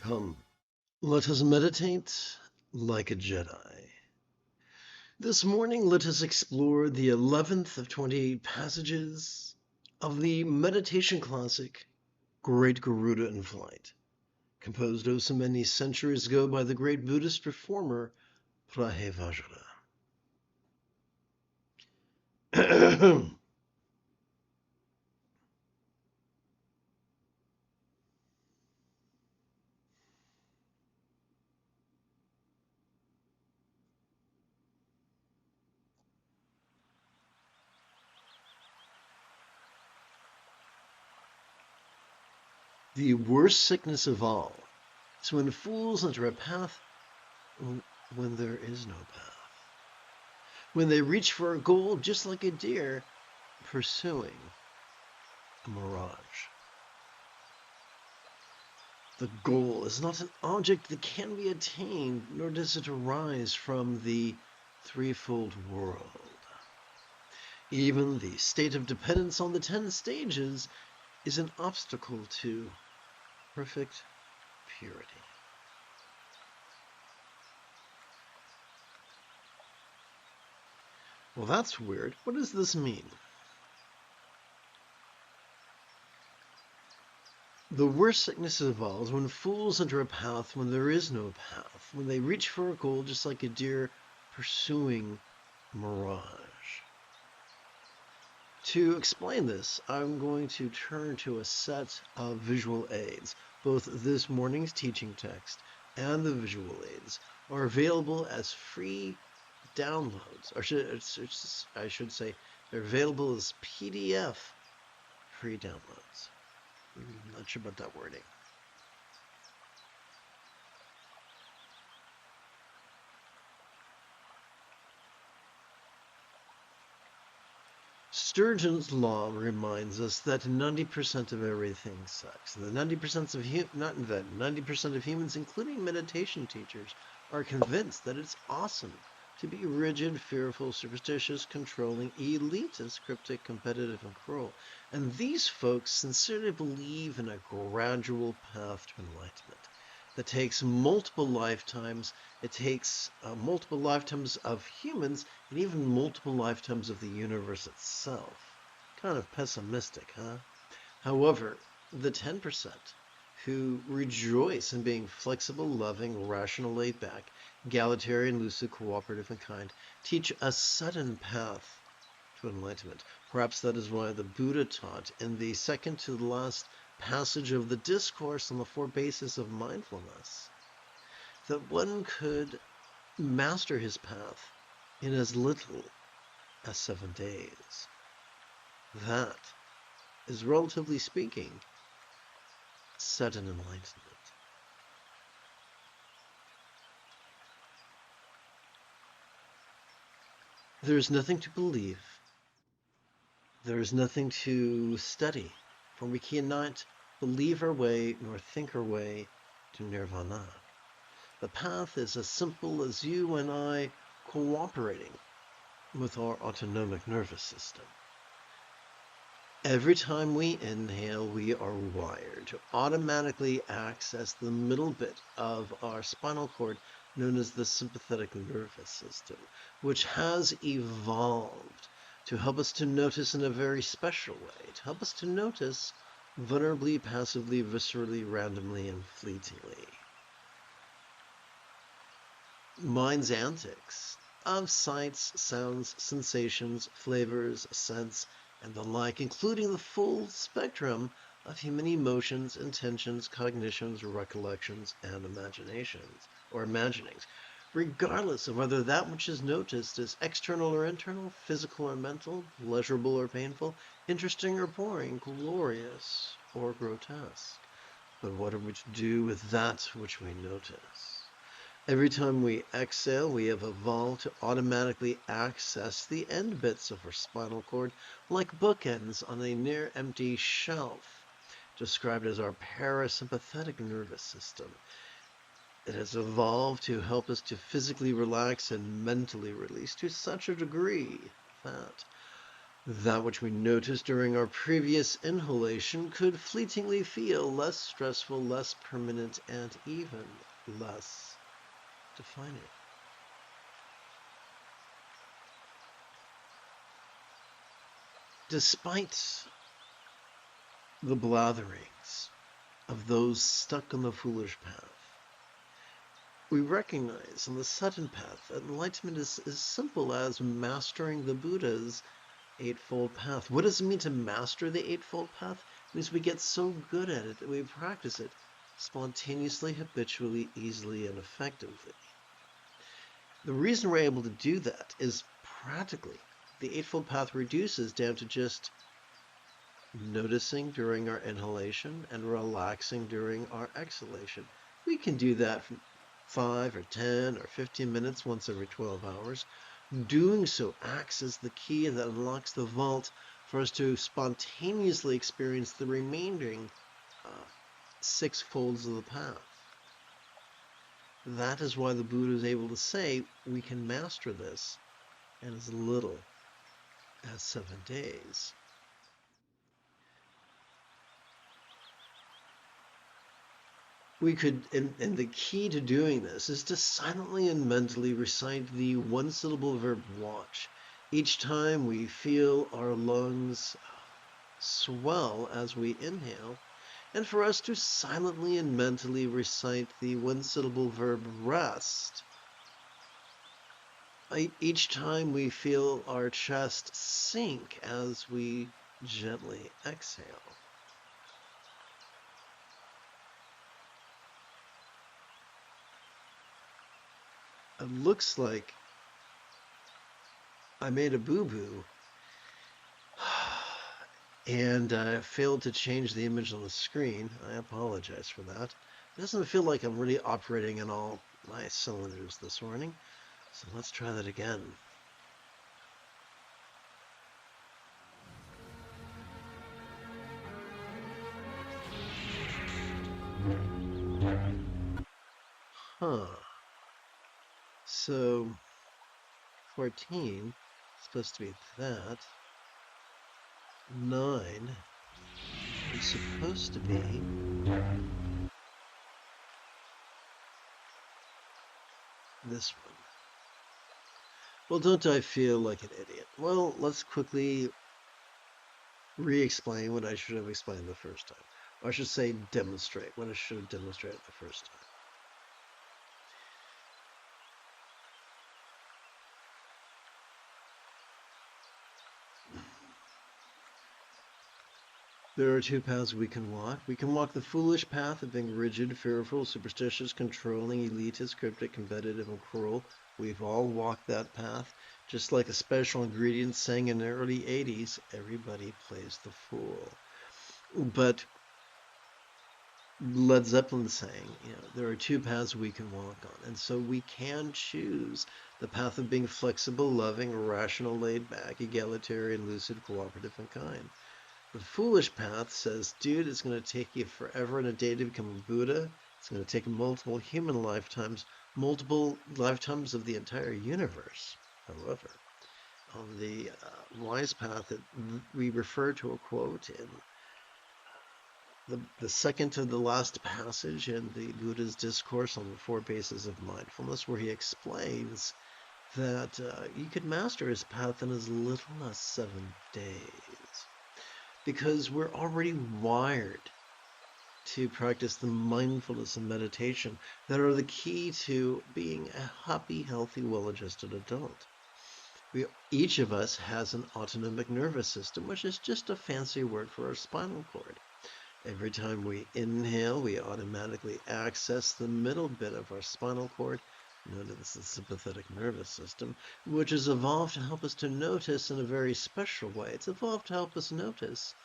Come, let us meditate like a Jedi. This morning, let us explore the 11th of 28 passages of the meditation classic, Great Garuda in Flight, composed oh so many centuries ago by the great Buddhist reformer, Prahe Vajra. The worst sickness of all is when fools enter a path when there is no path. When they reach for a goal just like a deer pursuing a mirage. The goal is not an object that can be attained, nor does it arise from the threefold world. Even the state of dependence on the 10 stages is an obstacle to perfect purity. Well, that's weird. What does this mean? The worst sickness of all is when fools enter a path when there is no path, when they reach for a goal just like a deer pursuing a mirage. To explain this, I'm going to turn to a set of visual aids. Both this morning's teaching text and the visual aids are available as free downloads, or I should say they're available as PDF free downloads. I'm not sure about that wording. Sturgeon's law reminds us that 90% of everything sucks. The 90% of humans, including meditation teachers, are convinced that it's awesome to be rigid, fearful, superstitious, controlling, elitist, cryptic, competitive, and cruel. And these folks sincerely believe in a gradual path to enlightenment that takes multiple lifetimes. It takes multiple lifetimes of humans and even multiple lifetimes of the universe itself. Kind of pessimistic, huh? However, the 10% who rejoice in being flexible, loving, rational, laid back, egalitarian, lucid, cooperative, and kind, teach a sudden path to enlightenment. Perhaps that is why the Buddha taught in the second to the last passage of the discourse on the 4 bases of mindfulness that one could master his path in as little as 7 days. That is, relatively speaking, sudden enlightenment. There is nothing to believe. There is nothing to study, for we cannot believe our way nor think our way to nirvana. The path is as simple as you and I cooperating with our autonomic nervous system. Every time we inhale, we are wired to automatically access the middle bit of our spinal cord known as the sympathetic nervous system, which has evolved to help us to notice in a very special way, to help us to notice vulnerably, passively, viscerally, randomly, and fleetingly. Mind's antics of sights, sounds, sensations, flavors, scents, and the like, including the full spectrum of human emotions, intentions, cognitions, recollections, and imaginations, or imaginings, regardless of whether that which is noticed is external or internal, physical or mental, pleasurable or painful, interesting or boring, glorious or grotesque. But what are we to do with that which we notice? Every time we exhale, we have evolved to automatically access the end bits of our spinal cord like bookends on a near-empty shelf, described as our parasympathetic nervous system. It has evolved to help us to physically relax and mentally release to such a degree that That which we noticed during our previous inhalation could fleetingly feel less stressful, less permanent, and even less defining. Despite the blatherings of those stuck on the foolish path, we recognize on the sudden path that enlightenment is as simple as mastering the Buddha's Eightfold Path. What does it mean to master the Eightfold Path? It means we get so good at it that we practice it spontaneously, habitually, easily, and effectively. The reason we're able to do that is practically the Eightfold Path reduces down to just noticing during our inhalation and relaxing during our exhalation. We can do that for 5 or 10 or 15 minutes once every 12 hours. Doing so acts as the key that unlocks the vault for us to spontaneously experience the remaining 6 folds of the path. That is why the Buddha is able to say we can master this in as little as 7 days. We could, and the key to doing this is to silently and mentally recite the one-syllable verb watch. Each time we feel our lungs swell as we inhale, and for us to silently and mentally recite the one-syllable verb rest. Each time we feel our chest sink as we gently exhale. It looks like I made a boo-boo and I failed to change the image on the screen. I apologize for that. It doesn't feel like I'm really operating on all my cylinders this morning, so let's try that again. So 14 is supposed to be that. 9 is supposed to be this one. Well, don't I feel like an idiot? Well, let's quickly re-explain what I should have explained the first time. Or I should say demonstrate what I should have demonstrated the first time. There are 2 paths we can walk. We can walk the foolish path of being rigid, fearful, superstitious, controlling, elitist, cryptic, competitive, and cruel. We've all walked that path. Just like a special ingredient sang in the early 80s, everybody plays the fool. But Led Zeppelin saying, there are 2 paths we can walk on. And so we can choose the path of being flexible, loving, rational, laid back, egalitarian, lucid, cooperative, and kind. The foolish path says, dude, it's going to take you forever and a day to become a Buddha. It's going to take multiple human lifetimes, multiple lifetimes of the entire universe. However, on the wise path, we refer to a quote in the second to the last passage in the Buddha's discourse on the 4 bases of mindfulness, where he explains that you could master his path in as little as 7 days. Because we're already wired to practice the mindfulness and meditation that are the key to being a happy, healthy, well-adjusted adult. Each of us has an autonomic nervous system, which is just a fancy word for our spinal cord. Every time we inhale, we automatically access the middle bit of our spinal cord, known as the sympathetic nervous system, which has evolved to help us to notice in a very special way. It's evolved to help us notice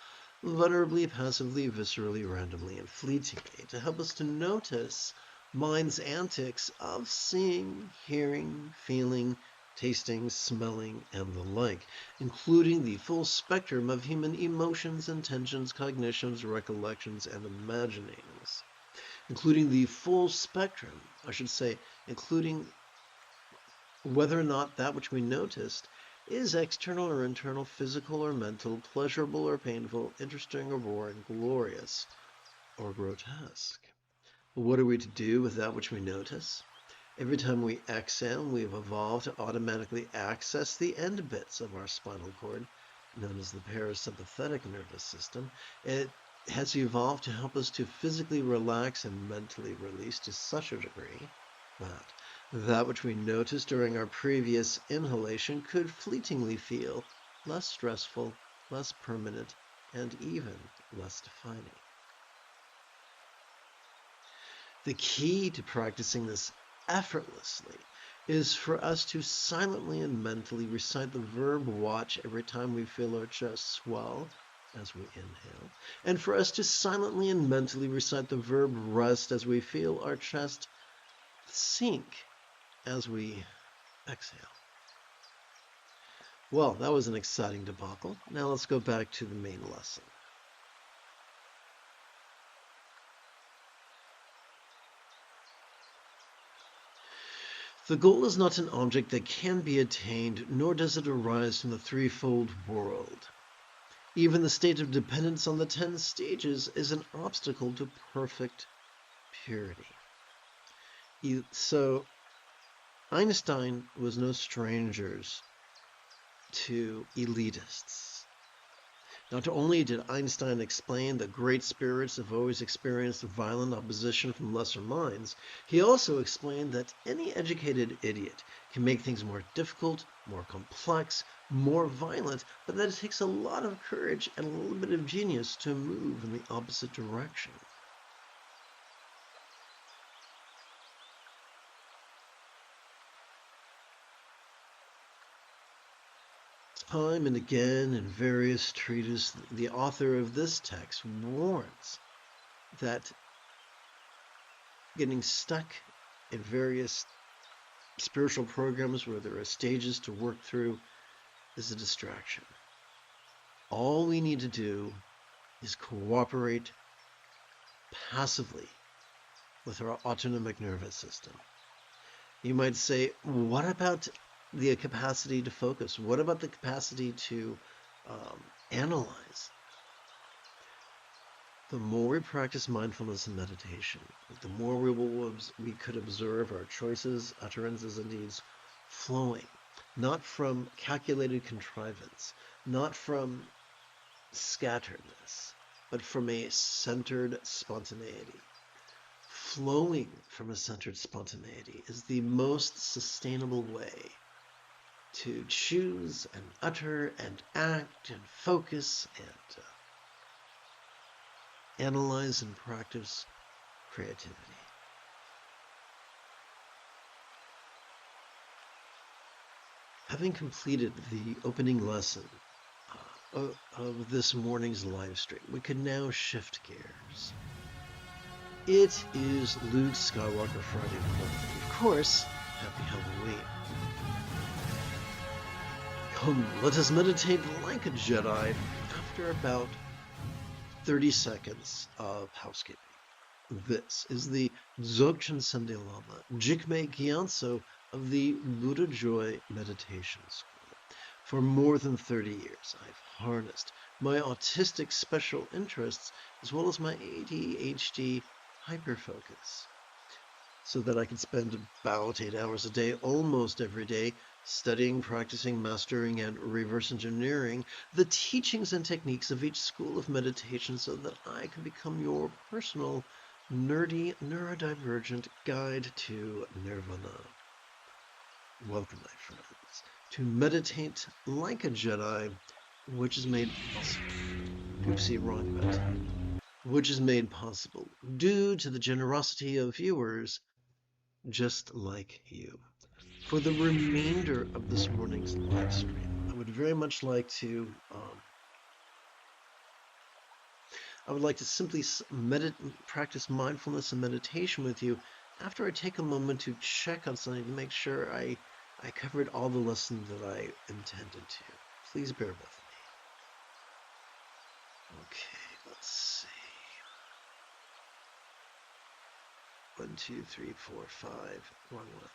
vulnerably, passively, viscerally, randomly, and fleetingly, to help us to notice mind's antics of seeing, hearing, feeling, tasting, smelling, and the like, including the full spectrum of human emotions, intentions, cognitions, recollections, and imaginings. Including the full spectrum, I should say, including whether or not that which we noticed is external or internal, physical or mental, pleasurable or painful, interesting or boring, glorious or grotesque. What are we to do with that which we notice? Every time we exhale, we've evolved to automatically access the end bits of our spinal cord, known as the parasympathetic nervous system. It has evolved to help us to physically relax and mentally release to such a degree that which we noticed during our previous inhalation could fleetingly feel less stressful, less permanent, and even less defining. The key to practicing this effortlessly is for us to silently and mentally recite the verb watch every time we feel our chest swell as we inhale, and for us to silently and mentally recite the verb rest as we feel our chest sink as we exhale. Well, that was an exciting debacle. Now let's go back to the main lesson. The goal is not an object that can be attained, nor does it arise from the threefold world. Even the state of dependence on the 10 stages is an obstacle to perfect purity. So, Einstein was no stranger to elitists. Not only did Einstein explain that great spirits have always experienced violent opposition from lesser minds, he also explained that any educated idiot can make things more difficult, more complex, more violent, but that it takes a lot of courage and a little bit of genius to move in the opposite direction. Time and again in various treatises, the author of this text warns that getting stuck in various spiritual programs where there are stages to work through is a distraction. All we need to do is cooperate passively with our autonomic nervous system. You might say, what about the capacity to focus? What about the capacity to analyze? The more we practice mindfulness and meditation, the more we could observe our choices, utterances, and deeds flowing, not from calculated contrivance, not from scatteredness, but from a centered spontaneity. Flowing from a centered spontaneity is the most sustainable way to choose and utter and act and focus and analyze and practice creativity. Having completed the opening lesson of this morning's live stream, we can now shift gears. It is Luke Skywalker Friday morning. Of course, happy Halloween. Come, let us meditate like a Jedi after about 30 seconds of housekeeping. This is the Dzogchen Sunday Lama, Jigme Gyatso of the Buddha Joy Meditation School. For more than 30 years, I've harnessed my autistic special interests as well as my ADHD hyperfocus so that I can spend about 8 hours a day, almost every day, studying, practicing, mastering, and reverse engineering the teachings and techniques of each school of meditation so that I can become your personal, nerdy, neurodivergent guide to nirvana. Welcome, my friends, to meditate like a Jedi, which is made possible. Oopsie, wrong button. Which is made possible due to the generosity of viewers just like you. For the remainder of this morning's live stream, I would very much like to simply practice mindfulness and meditation with you after I take a moment to check on something to make sure I covered all the lessons that I intended to. Please bear with me. Okay, let's see. 1, 2, 3, 4, 5. Wrong one.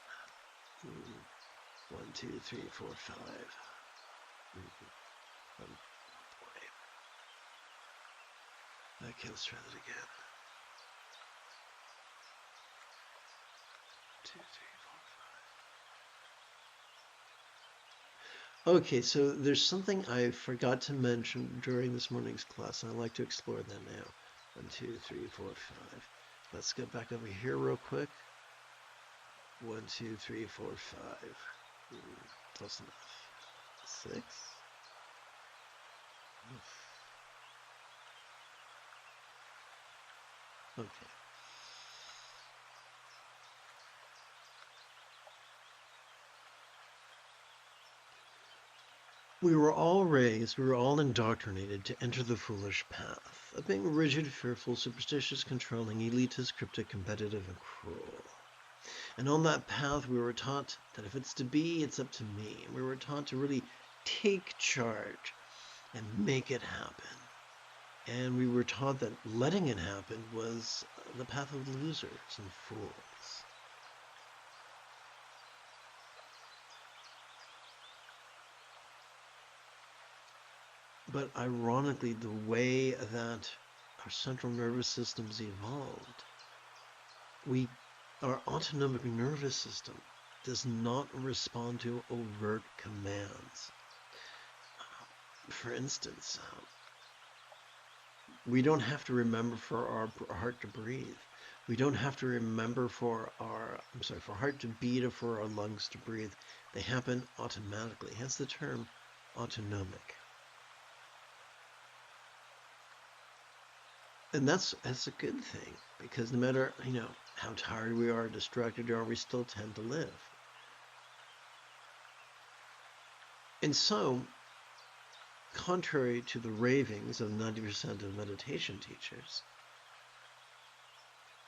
1, 2, 3, 4, 5. Okay, let's try that again. 2, 3, 4, 5. Okay, so there's something I forgot to mention during this morning's class, and I'd like to explore that now. 1, 2, 3, 4, 5. Let's get back over here real quick. 1, 2, 3, 4, 5. Close enough. 6. Okay. We were all raised, we were all indoctrinated to enter the foolish path of being rigid, fearful, superstitious, controlling, elitist, cryptic, competitive, and cruel. And on that path, we were taught that if it's to be, it's up to me. And we were taught to really take charge and make it happen. And we were taught that letting it happen was the path of losers and fools. But ironically, the way that our central nervous systems evolved, our autonomic nervous system does not respond to overt commands. For instance, we don't have to remember for our heart to breathe. We don't have to remember for our heart to beat or for our lungs to breathe. They happen automatically. Hence the term autonomic. And that's a good thing, because no matter, how tired we are, distracted we are, we still tend to live. And so, contrary to the ravings of 90% of meditation teachers,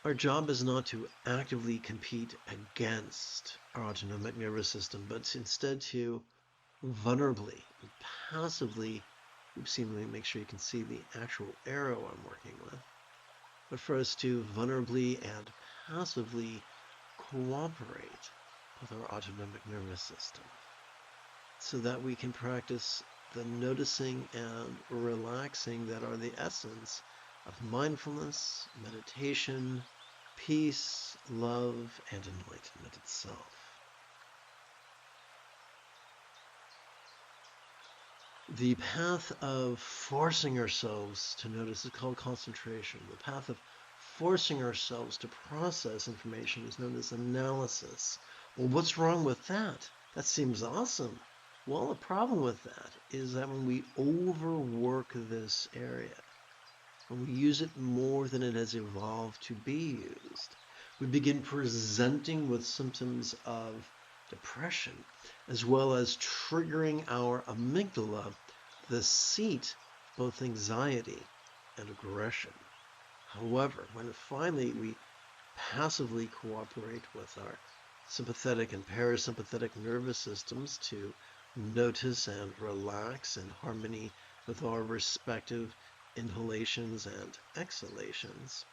our job is not to actively compete against our autonomic nervous system, but instead to vulnerably, passively, let me make sure you can see the actual arrow I'm working with, but for us to vulnerably and passively cooperate with our autonomic nervous system so that we can practice the noticing and relaxing that are the essence of mindfulness, meditation, peace, love, and enlightenment itself. The path of forcing ourselves to notice is called concentration. The path of forcing ourselves to process information is known as analysis. Well, what's wrong with that? That seems awesome. Well, the problem with that is that when we overwork this area, when we use it more than it has evolved to be used, we begin presenting with symptoms of depression, as well as triggering our amygdala, the seat of both anxiety and aggression. However, when finally we passively cooperate with our sympathetic and parasympathetic nervous systems to notice and relax in harmony with our respective inhalations and exhalations,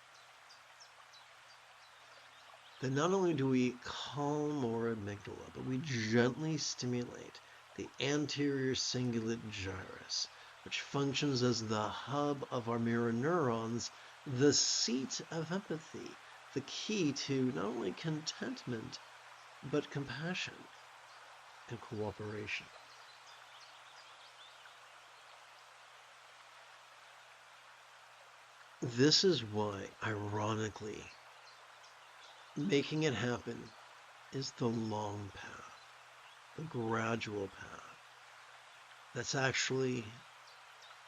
then not only do we calm our amygdala, but we gently stimulate the anterior cingulate gyrus, which functions as the hub of our mirror neurons, the seat of empathy, the key to not only contentment, but compassion and cooperation. This is why, ironically, making it happen is the long path, the gradual path. That's actually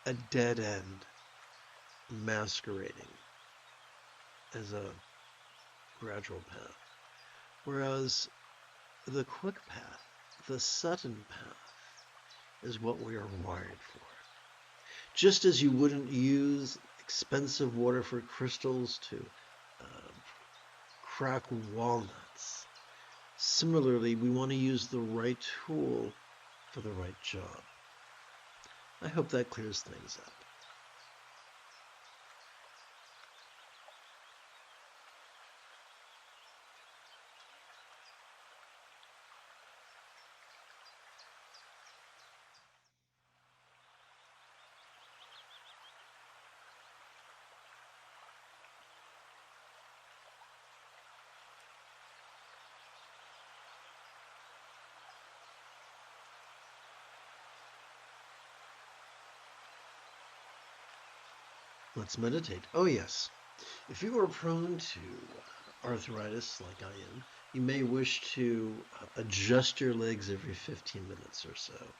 a dead end masquerading as a gradual path. Whereas the quick path, the sudden path, is what we are wired for. Just as you wouldn't use expensive water for crystals to crack walnuts, similarly, we want to use the right tool for the right job. I hope that clears things up. Let's meditate. Oh, yes. If you are prone to arthritis like I am, you may wish to adjust your legs every 15 minutes or so.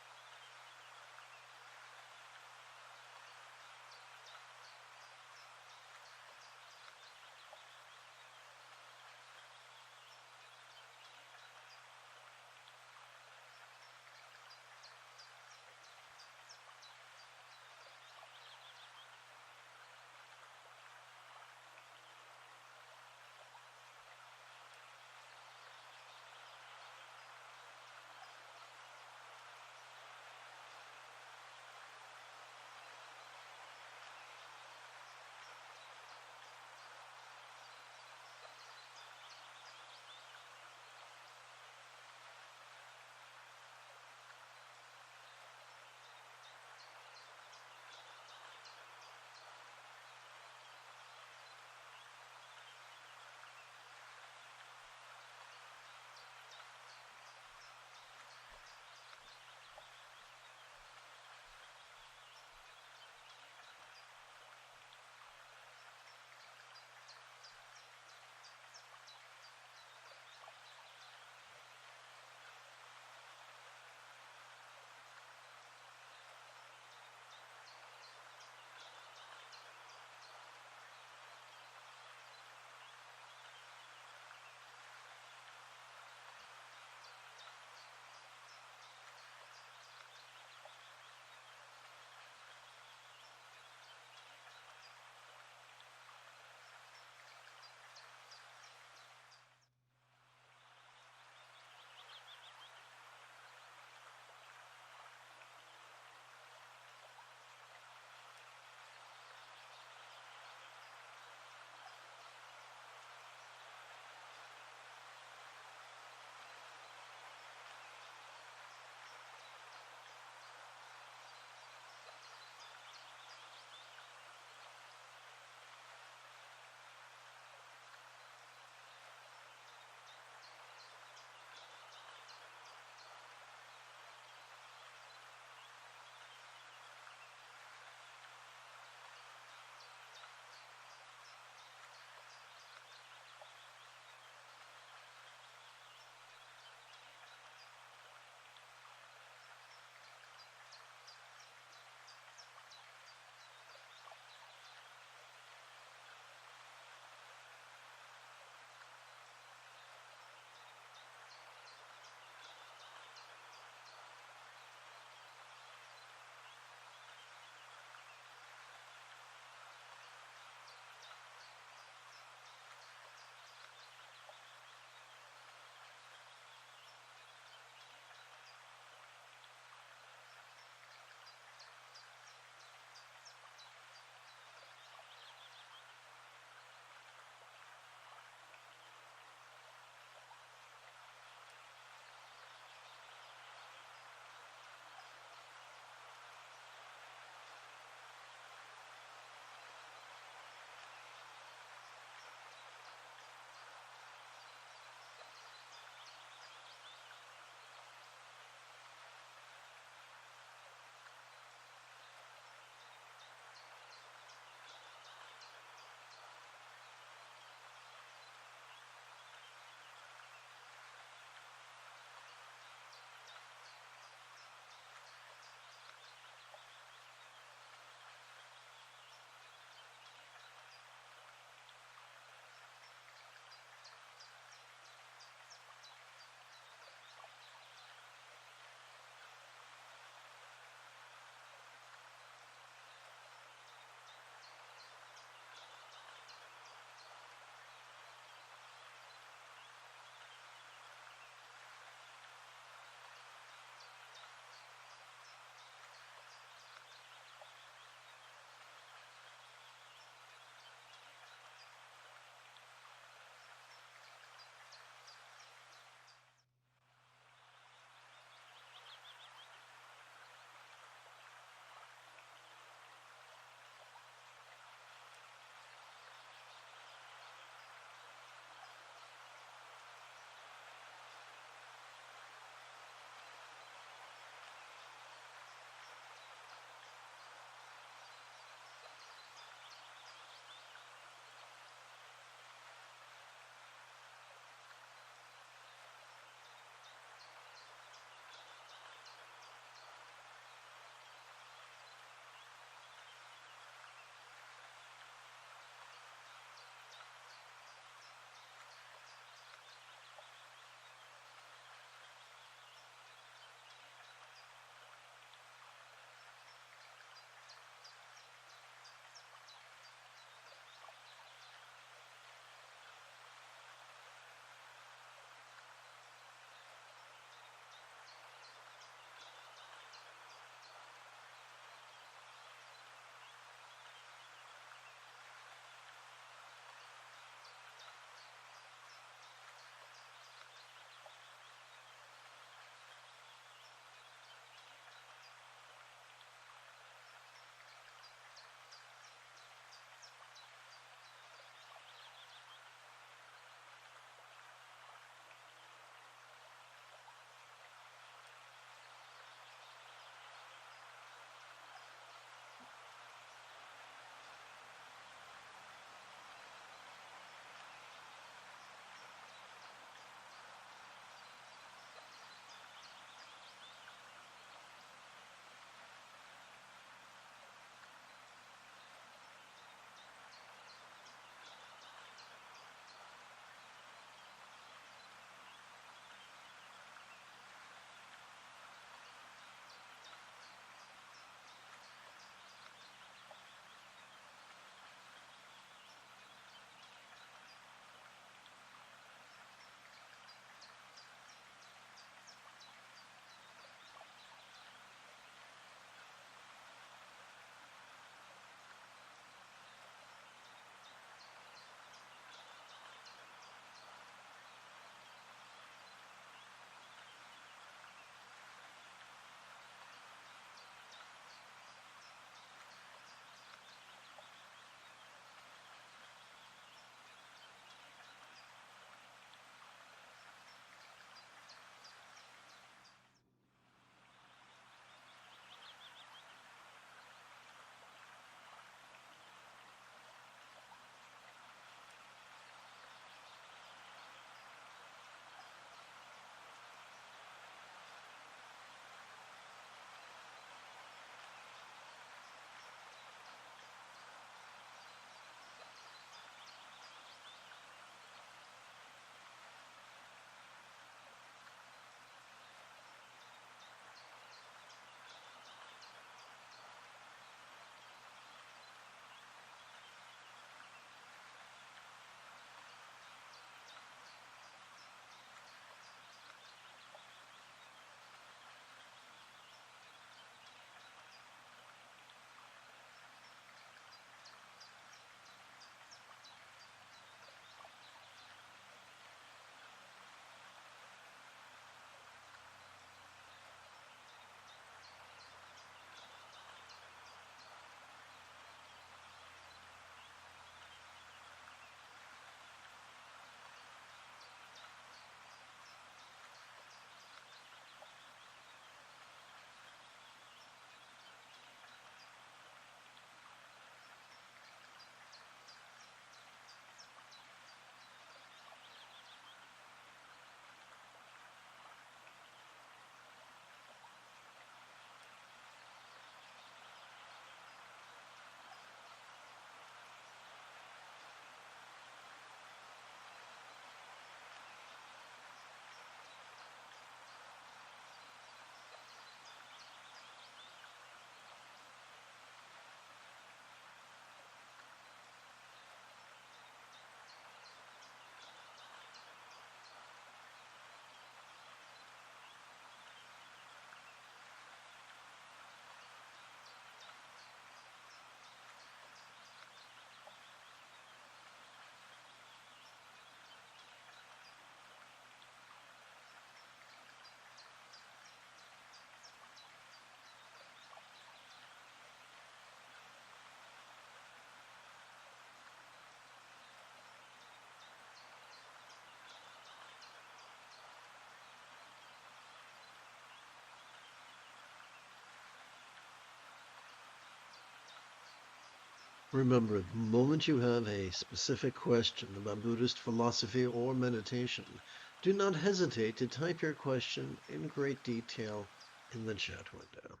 Remember, the moment you have a specific question about Buddhist philosophy or meditation, do not hesitate to type your question in great detail in the chat window,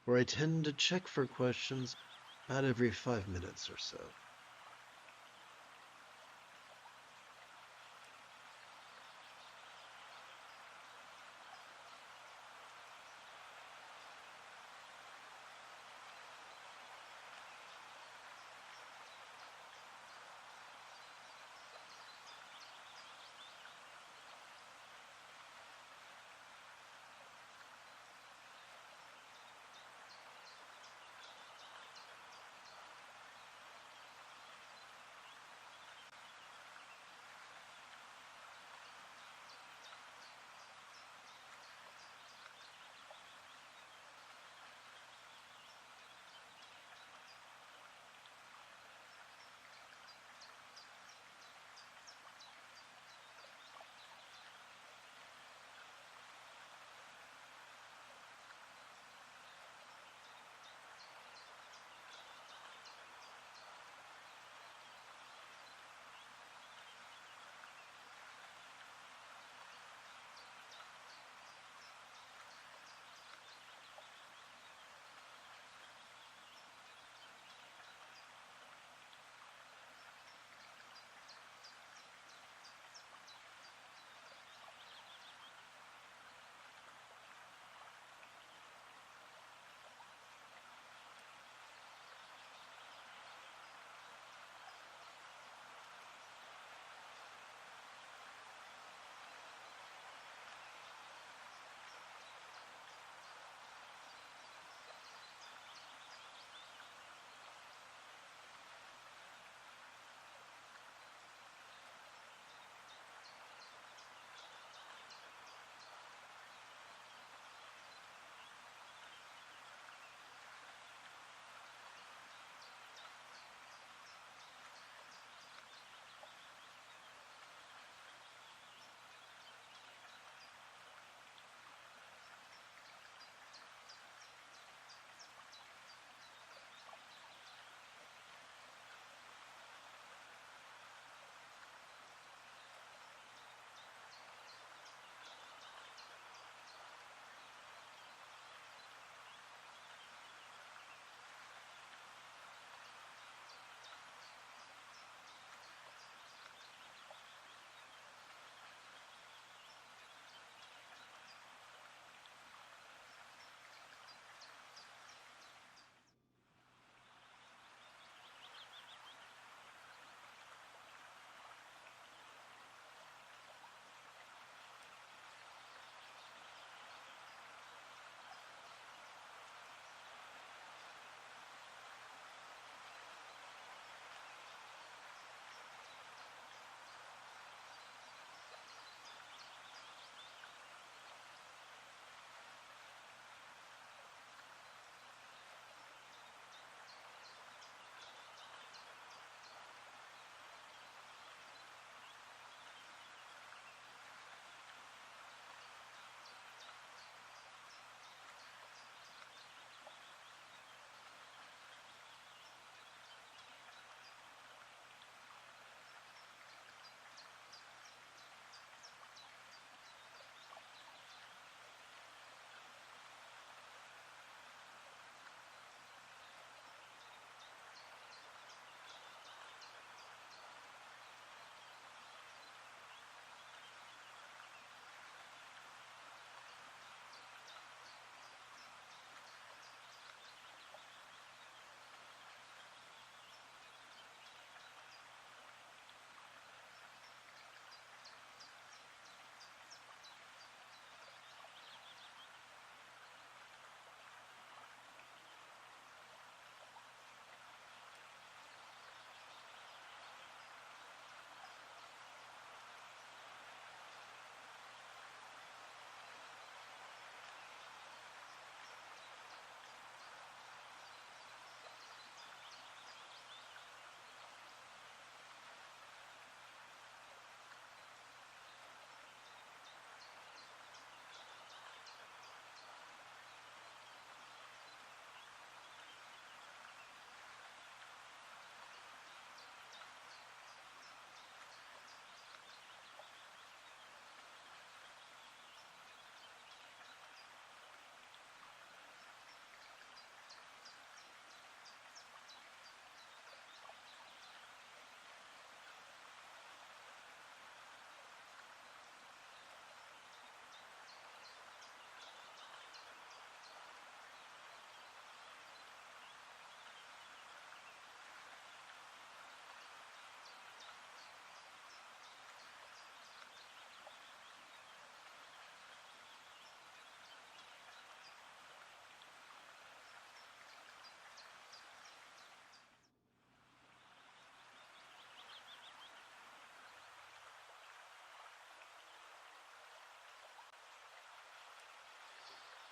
where I tend to check for questions about every 5 minutes or so.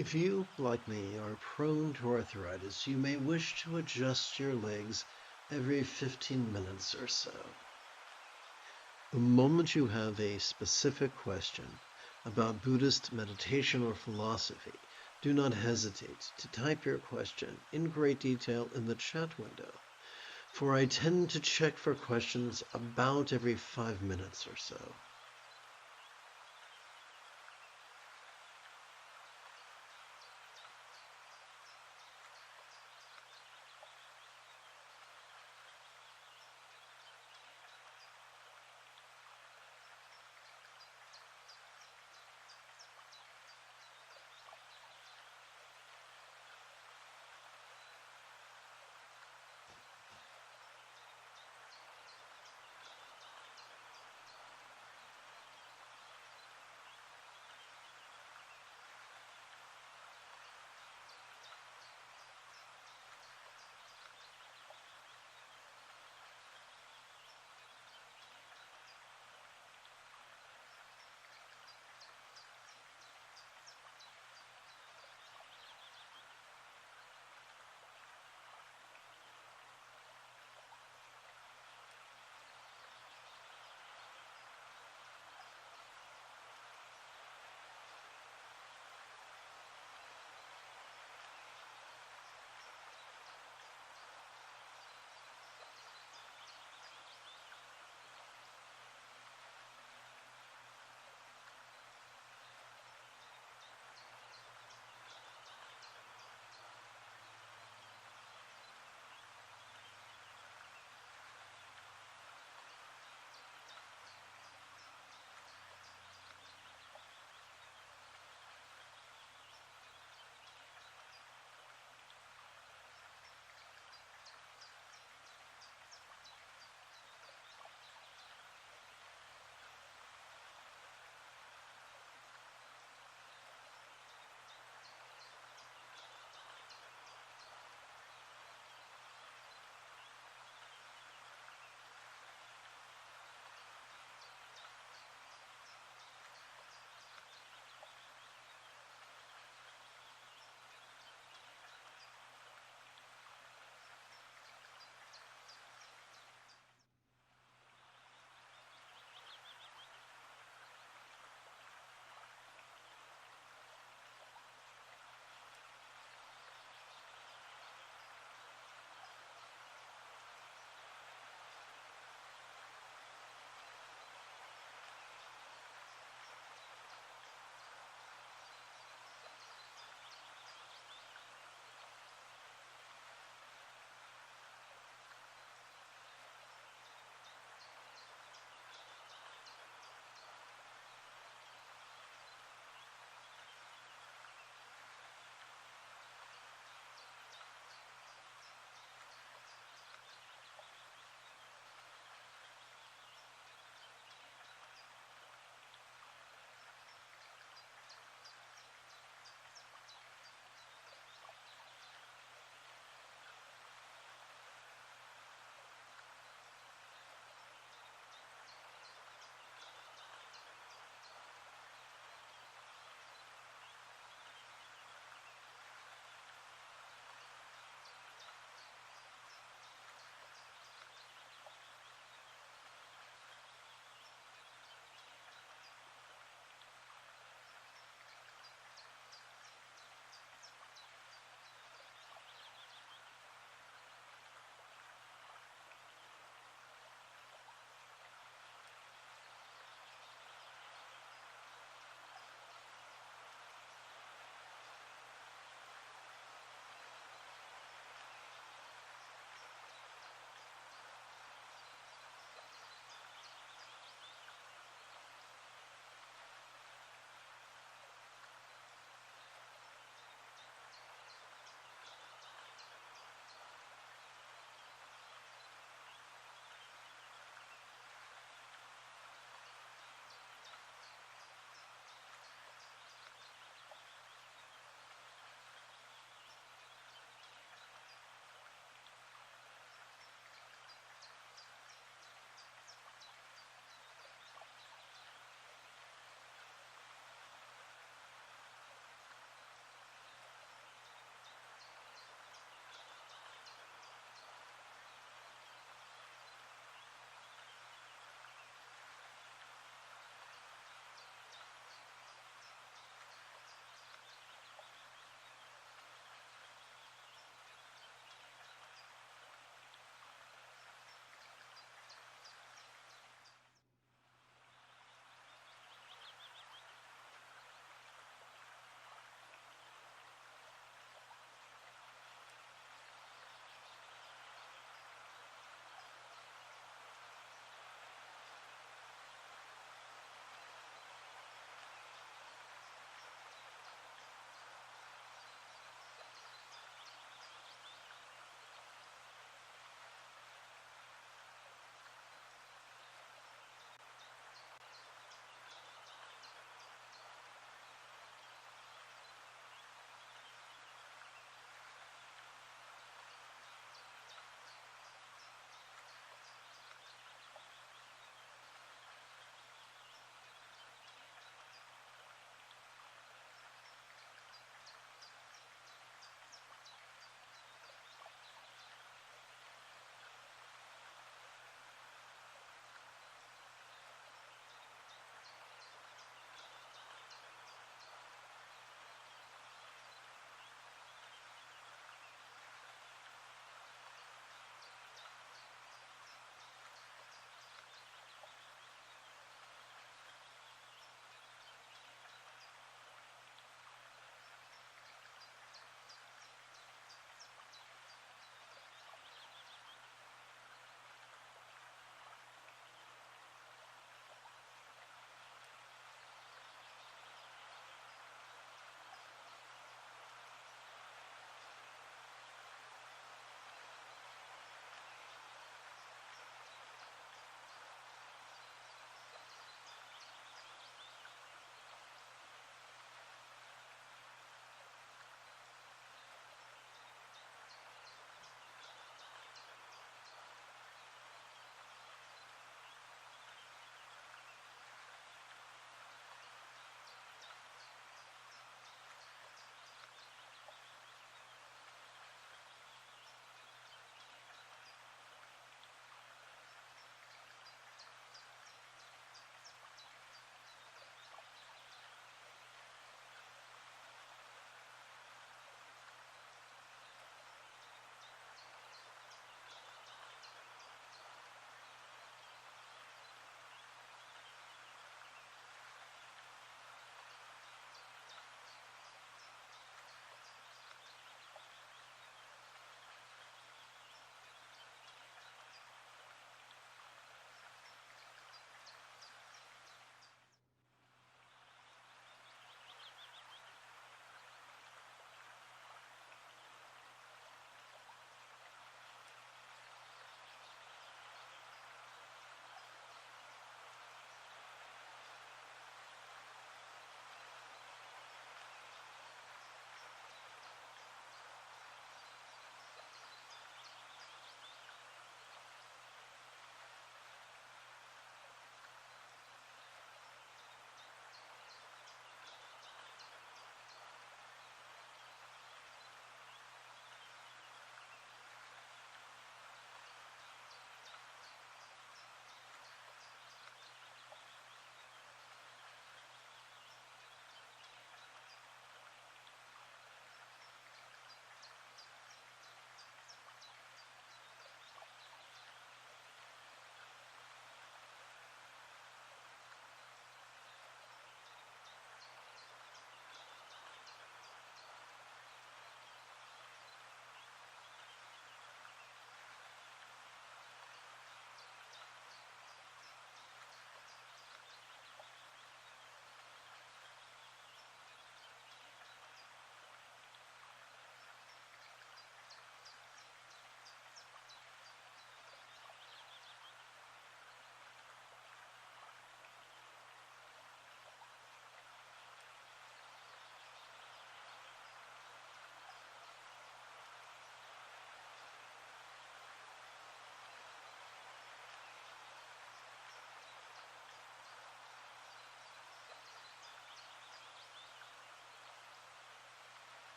If you, like me, are prone to arthritis, you may wish to adjust your legs every 15 minutes or so. The moment you have a specific question about Buddhist meditation or philosophy, do not hesitate to type your question in great detail in the chat window, for I tend to check for questions about every 5 minutes or so.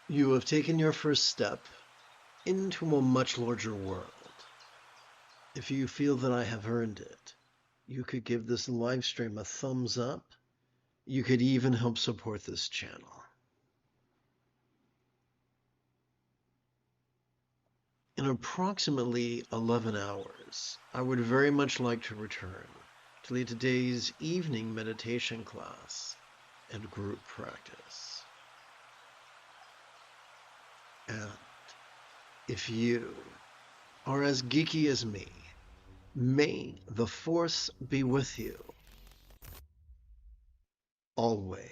You have taken your first step into a much larger world. If you feel that I have earned it, you could give this live stream a thumbs up. You could even help support this channel. In approximately 11 hours, I would very much like to return to lead today's evening meditation class and group practice. And if you are as geeky as me, may the Force be with you always.